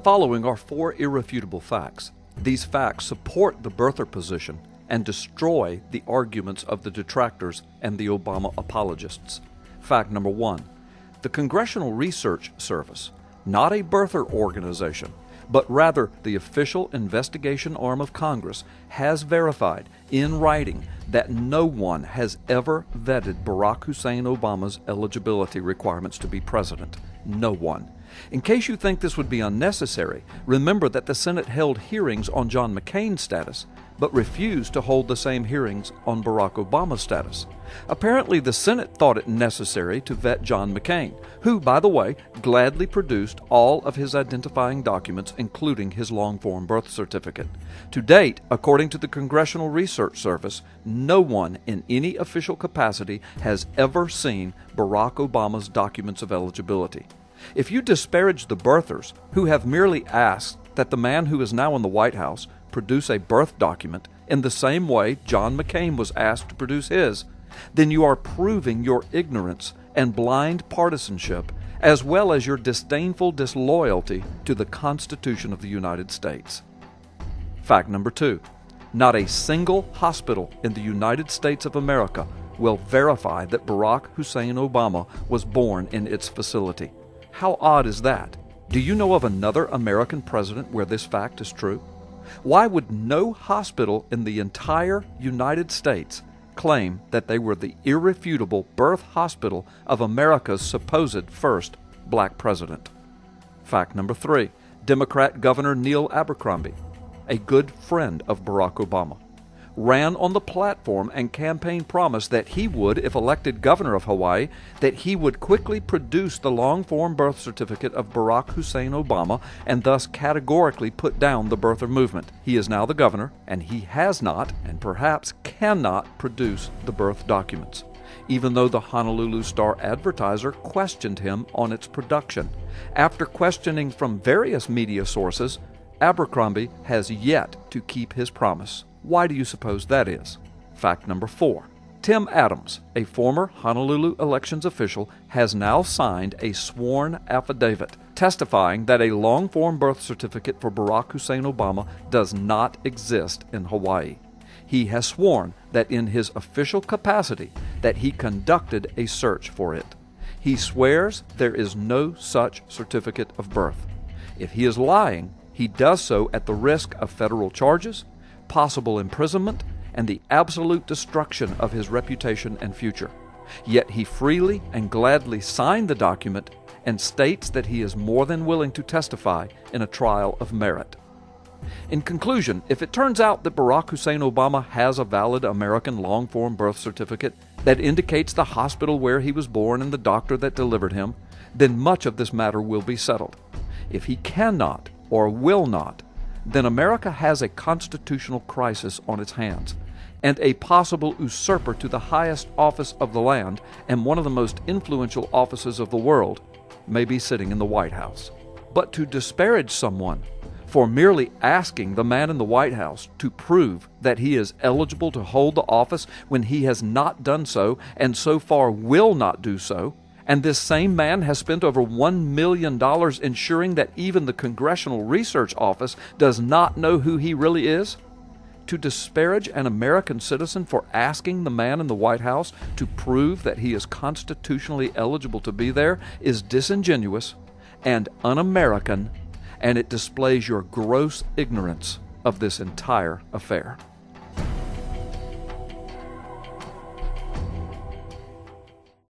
following are 4 irrefutable facts. These facts support the birther position and destroy the arguments of the detractors and the Obama apologists. Fact number 1. The Congressional Research Service, not a birther organization, but rather the official investigation arm of Congress, has verified in writing that no one has ever vetted Barack Hussein Obama's eligibility requirements to be president. No one. In case you think this would be unnecessary, remember that the Senate held hearings on John McCain's status, but refused to hold the same hearings on Barack Obama's status. Apparently, the Senate thought it necessary to vet John McCain, who, by the way, gladly produced all of his identifying documents, including his long-form birth certificate. To date, according to the Congressional Research Service, no one in any official capacity has ever seen Barack Obama's documents of eligibility. If you disparage the birthers, who have merely asked that the man who is now in the White House produce a birth document in the same way John McCain was asked to produce his, then you are proving your ignorance and blind partisanship, as well as your disdainful disloyalty to the Constitution of the United States. Fact number 2. Not a single hospital in the United States of America will verify that Barack Hussein Obama was born in its facility. How odd is that? Do you know of another American president where this fact is true? Why would no hospital in the entire United States claim that they were the irrefutable birth hospital of America's supposed first black president? Fact number 3. Democrat Governor Neil Abercrombie, a good friend of Barack Obama, ran on the platform and campaign promised that he would, if elected governor of Hawaii, that he would quickly produce the long-form birth certificate of Barack Hussein Obama and thus categorically put down the birther movement. He is now the governor, and he has not, and perhaps cannot, produce the birth documents, even though the Honolulu Star-Advertiser questioned him on its production. After questioning from various media sources, Abercrombie has yet to keep his promise. Why do you suppose that is? Fact number 4. Tim Adams, a former Honolulu elections official, has now signed a sworn affidavit testifying that a long-form birth certificate for Barack Hussein Obama does not exist in Hawaii. He has sworn that in his official capacity that he conducted a search for it. He swears there is no such certificate of birth. If he is lying, he does so at the risk of federal charges, possible imprisonment, and the absolute destruction of his reputation and future. Yet he freely and gladly signed the document and states that he is more than willing to testify in a trial of merit. In conclusion, if it turns out that Barack Hussein Obama has a valid American long-form birth certificate that indicates the hospital where he was born and the doctor that delivered him, then much of this matter will be settled. If he cannot or will not, then America has a constitutional crisis on its hands, and a possible usurper to the highest office of the land and one of the most influential offices of the world may be sitting in the White House. But to disparage someone for merely asking the man in the White House to prove that he is eligible to hold the office when he has not done so and so far will not do so, and this same man has spent over $1 million ensuring that even the Congressional Research Office does not know who he really is? To disparage an American citizen for asking the man in the White House to prove that he is constitutionally eligible to be there is disingenuous and un-American, and it displays your gross ignorance of this entire affair.